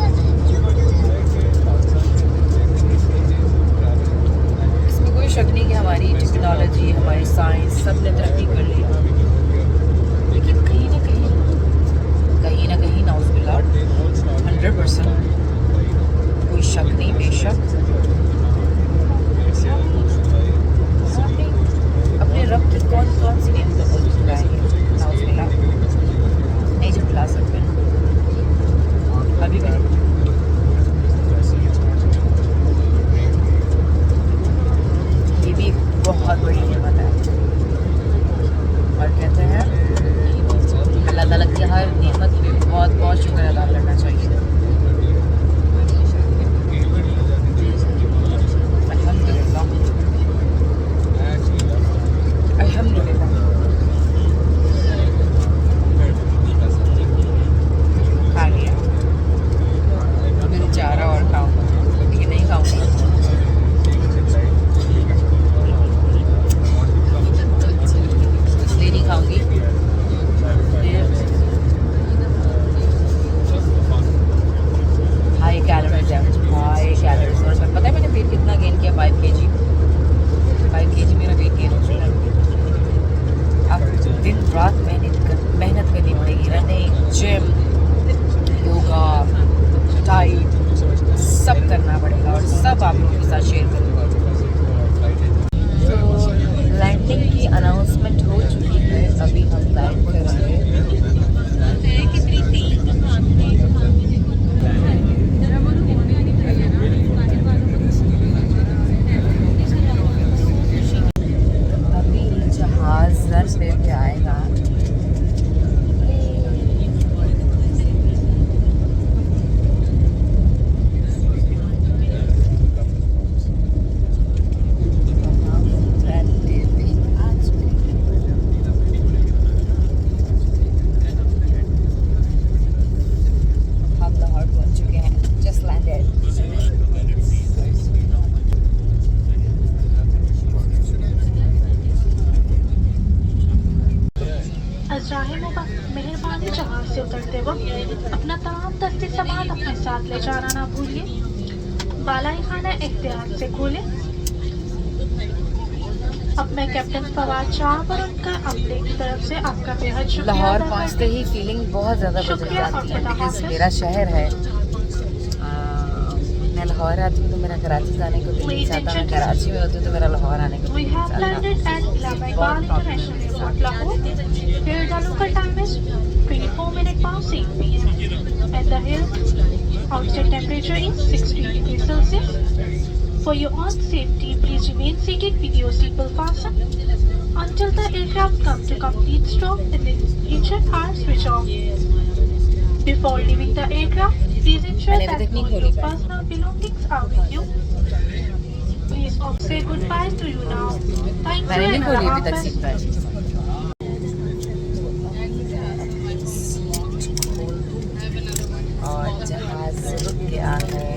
इसमें कोई शक नहीं कि हमारी टेक्नोलॉजी, हमारी साइंस सब ने तरक्की कर ली है, लेकिन कहीं ना कहीं नाउज़ुबिल्लाह 100% कोई शक नहीं, बेशक अपने रब की कौन सी नेमतों को झुकाएंगे, नाउज़ुबिल्लाह नहीं झुकला सकते अभी भी। ये भी बहुत बड़ी नेमत है और कहते हैं अल्लाह ताला की हर नेमत पे बहुत शुक्र अदा करना चाहिए। अल्हम्दुलिल्लाह, अल्हम्दुलिल्लाह। खा सामान अपने साथ ले जाना ना भूलिए। बालाई खाना एहतियात से खोलें। अपने कैप्टन फवाद साहब और उनका अमले की तरफ से आपका बेहद शुक्रिया लाहौर अदा पहुंचते करते ही फीलिंग बहुत ज़्यादा बदल शुक्रिया जाती है, और खुदा बिकॉज हाफिज़। मेरा शहर है। मैं लाहौर आती हूँ तो मेरा कराची जाने को दिल नहीं चाहता, मैं कराची में होती हूँ तो मेरा लाहौर आने को दिल We नहीं have landed चाहता। at Lambagal International Airport, Lahore. Here the local time is 24 minutes past 8 p.m. and the here outside temperature is 16 degrees Celsius. For your own safety, please remain seated with your seatbelt fastened until the aircraft comes to complete stop and the engine are switched off. Before leaving the aircraft, please ensure मैंने अभी that तक नहीं all खोली your bag. personal belongings are with you. Please say goodbye to you now. Thank you मैंने नहीं and खोली Allah अभी तक Hafiz. Seat belt. और जहाज रुक गया है,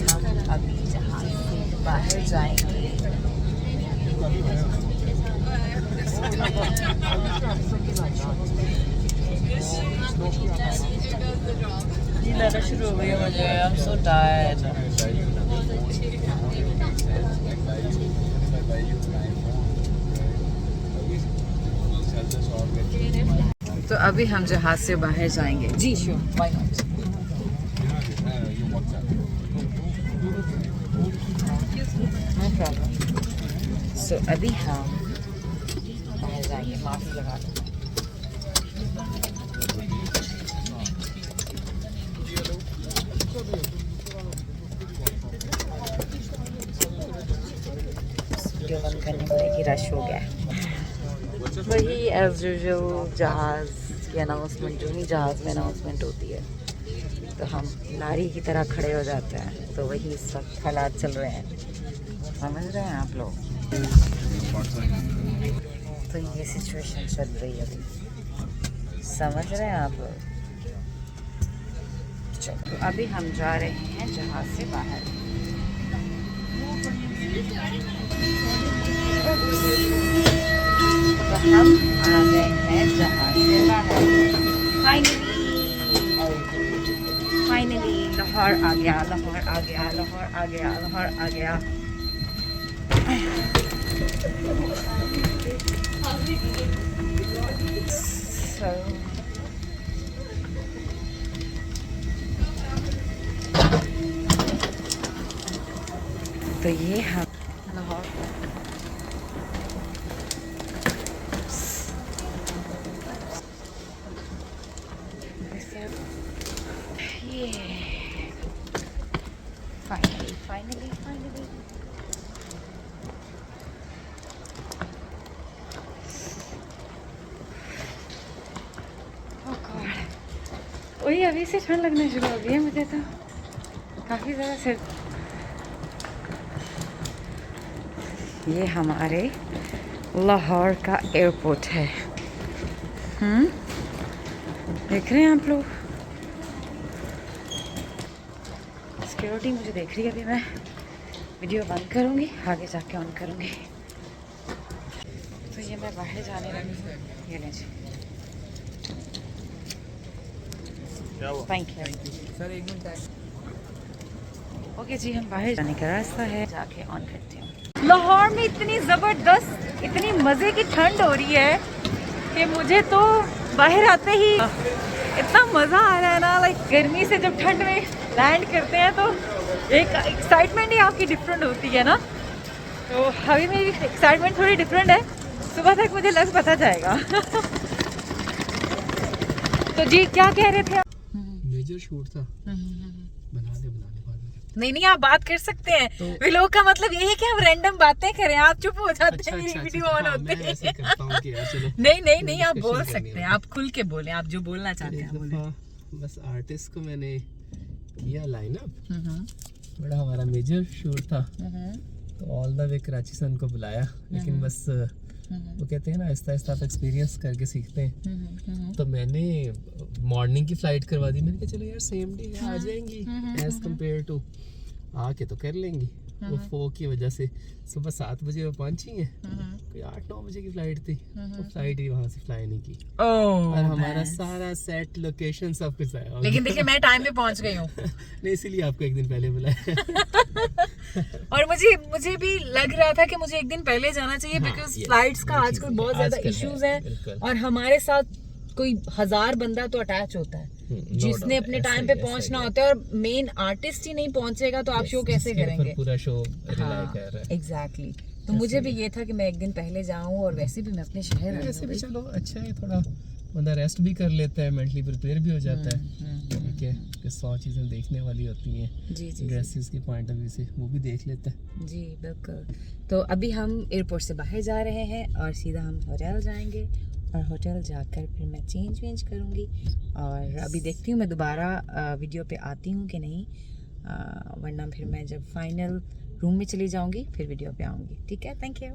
हम अभी जहाज से बाहर जाएंगे। नींद आना शुरू हो गई है मुझे, I'm so tired। तो अभी हम जहाज से बाहर जाएंगे। जी sure, why not. No problem. So अभी हम बाहर जाएंगे। मास्क लगा लो। वीडियो बंद करने पड़ेगी, रश हो गया है। वही एज यूजुअल जहाज़ की अनाउंसमेंट, जो ही जहाज़ में अनाउंसमेंट होती है तो हम नारी की तरह खड़े हो जाते हैं। तो वही इस वक्त हालात चल रहे हैं, समझ रहे हैं आप लोग। तो ये सिचुएशन चल रही है अभी, समझ रहे हैं आप लोग। चलो अभी हम जा रहे हैं जहाज़ से बाहर। तो हम आ गए हैं जहाज से बाहर। फाइनली लाहौर आ गया, लाहौर आ गया, लाहौर आ गया, लाहौर आ गया। So, तो ये हम लाहौर finally. Oh God. वही अभी से ठंड लगने शुरू हो गई है मुझे तो, काफ़ी ज़्यादा सिर। ये हमारे लाहौर का एयरपोर्ट है। देख रहे हैं आप लोग, सिक्योरिटी मुझे देख रही है। अभी मैं वीडियो बंद करूँगी, आगे जाके ऑन करूँगी। तो ये मैं बाहर जाने लगी हूँ, ये लीजिए। Thank you sir, 1 minute. Okay जी, हम बाहर जाने का रास्ता है, जाके ऑन करती हूँ। लाहौर में इतनी ज़बरदस्त, इतनी मज़े की ठंड हो रही है कि मुझे तो बाहर आते ही इतना मज़ा आ रहा है ना। लाइक गर्मी से जब ठंड में लैंड करते हैं तो एक एक्साइटमेंट ही आपकी डिफरेंट होती है ना। तो अभी मेरी एक्साइटमेंट थोड़ी डिफरेंट है, सुबह तक मुझे लग पता जाएगा। तो जी क्या कह रहे थे आप? मेजर शूट था, बना दे नहीं आप बात कर सकते हैं। तो व्लॉग का मतलब यही है कि हम रैंडम बातें करें, आप चुप हो जाते हैं, मेरी वीडियो ऑन होते हैं। नहीं आप बोल सकते हैं, आप खुल के बोलें, आप जो बोलना चाहते हैं बोलें। बस आर्टिस्ट को मैंने किया लाइनअप, बड़ा हमारा मेजर शूट था तो ऑल द वे कराची से उनको बुलाया, लेकिन बस वो कहते हैं ना आहिस्ता आहिस्ता आप एक्सपीरियंस करके सीखते हैं। तो मैंने मॉर्निंग की फ्लाइट करवा दी, मैंने कहा चलो यार सेम डे आ जाएंगी एज कम्पेयर टू आके तो कर लेंगी। वो फॉग की वजह से सुबह 7 बजे वो पहुंची है, कोई 8-9 बजे की फ्लाइट थी, तो फ्लाइट ही वहां से फ्लाई नहीं की और हमारा सारा सेट लोकेशन सब कुछ आया। लेकिन देखिए मैं टाइम पे पहुंच गई हूँ। नहीं, इसीलिए आपको एक दिन पहले बुलाया। और मुझे भी लग रहा था कि मुझे एक दिन पहले जाना चाहिए, बिकॉज फ्लाइट्स का आजकल बहुत ज्यादा इश्यूज है और हमारे साथ कोई 1000 बंदा तो अटैच होता है जिसने अपने टाइम पे पहुंचना होता है, और मेन आर्टिस्ट ही नहीं पहुंचेगा तो आप शो कैसे करेंगे? पूरा शो रिलाई कर रहा है। एग्जैक्टली। तो मुझे भी ये था कि मैं एक दिन पहले जाऊं, और वैसे भी मैं अपने शहर आई वैसे हूं भी चलो अच्छा है, थोड़ा बंदा रेस्ट भी कर लेता है, मेंटली प्रिपेयर भी हो जाता है। ठीक है, कि 100 चीज़ें देखने वाली होती हैं जी जी ड्रेसेस के पॉइंट ऑफ व्यू से, वो भी देख लेता है। जी बिल्कुल। तो अभी हम एयरपोर्ट से बाहर जा रहे हैं और सीधा हम होटल जाएंगे, और होटल जाकर फिर मैं चेंज करूँगी, और अभी देखती हूँ मैं दोबारा वीडियो पे आती हूँ कि नहीं, वरना फिर मैं जब फाइनल रूम में चली जाऊँगी फिर वीडियो पे आऊँगी। ठीक है, थैंक यू।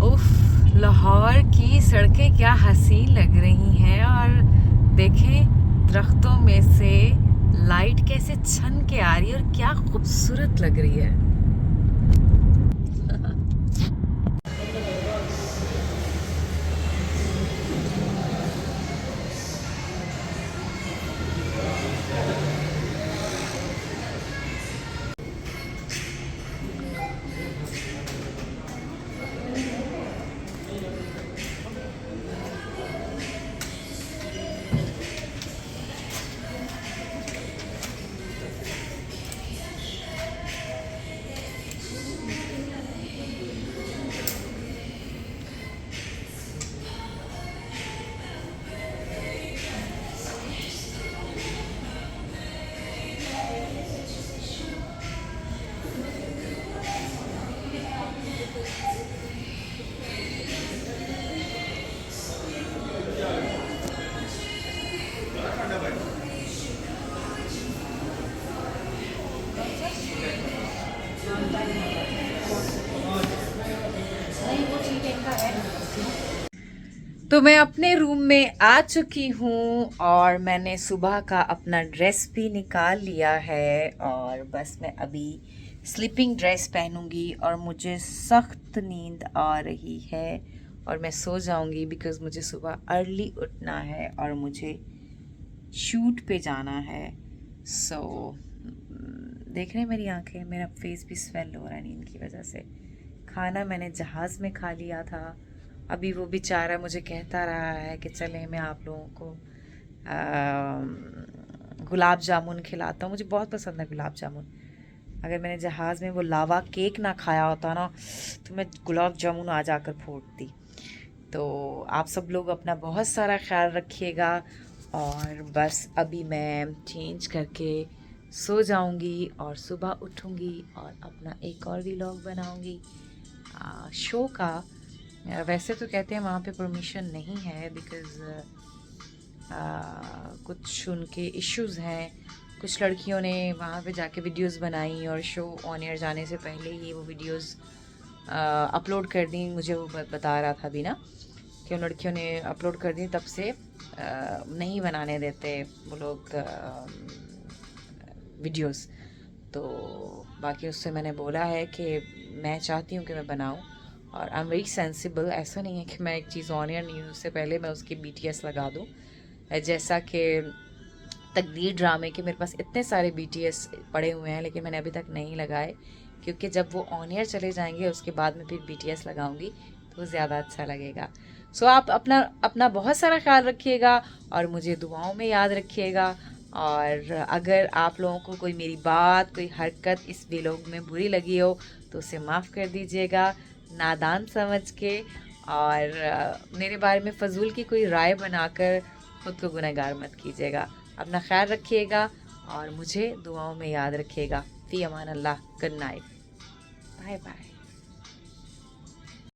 उफ, लाहौर की सड़कें क्या हसीन लग रही हैं, और देखें दरख्तों में से लाइट कैसे छन के आ रही है और क्या खूबसूरत लग रही है। तो मैं अपने रूम में आ चुकी हूँ, और मैंने सुबह का अपना ड्रेस भी निकाल लिया है, और बस मैं अभी स्लीपिंग ड्रेस पहनूंगी, और मुझे सख्त नींद आ रही है और मैं सो जाऊंगी, बिकॉज़ मुझे सुबह अर्ली उठना है और मुझे शूट पे जाना है। सो देख रहे हैं मेरी आंखें, मेरा फेस भी स्वेल हो रहा है नींद की वजह से। खाना मैंने जहाज़ में खा लिया था, अभी वो बेचारा मुझे कहता रहा है कि चलें मैं आप लोगों को गुलाब जामुन खिलाता हूँ। मुझे बहुत पसंद है गुलाब जामुन। अगर मैंने जहाज़ में वो लावा केक ना खाया होता ना, तो मैं गुलाब जामुन आ जाकर फोड़ती। तो आप सब लोग अपना बहुत सारा ख्याल रखिएगा, और बस अभी मैं चेंज करके सो जाऊंगी और सुबह उठूंगी और अपना एक और व्लॉग बनाऊंगी शो का। वैसे तो कहते हैं वहाँ पे परमिशन नहीं है, बिकॉज़ कुछ उनके इश्यूज़ हैं। कुछ लड़कियों ने वहाँ पे जाके वीडियोस बनाई और शो ऑन एयर जाने से पहले ही वो वीडियोस अपलोड कर दी। मुझे वो बता रहा था अभी ना कि उन लड़कियों ने अपलोड कर दी, तब से नहीं बनाने देते वो लोग वीडियोस। तो बाकी उससे मैंने बोला है कि मैं चाहती हूँ कि मैं बनाऊँ, और आई एम वेरी सेंसिबल। ऐसा नहीं है कि मैं एक चीज़ ऑन एयर नहीं हूँ उससे पहले मैं उसकी BTS लगा दूँ, जैसा कि तकदीर ड्रामे के मेरे पास इतने सारे BTS पड़े हुए हैं, लेकिन मैंने अभी तक नहीं लगाए, क्योंकि जब वो ऑन एयर चले जाएंगे उसके बाद मैं फिर BTS लगाऊंगी तो ज़्यादा अच्छा लगेगा। सो आप अपना बहुत सारा ख्याल रखिएगा और मुझे दुआओं में याद रखिएगा। और अगर आप लोगों को कोई मेरी बात, कोई हरकत इस व्लॉग में बुरी लगी हो तो उसे माफ़ कर दीजिएगा नादान समझ के, और मेरे बारे में फ़जूल की कोई राय बनाकर खुद को गुनहगार मत कीजिएगा। अपना ख्याल रखिएगा और मुझे दुआओं में याद रखिएगा। फ़ी अमान अल्लाह। Good night, bye bye.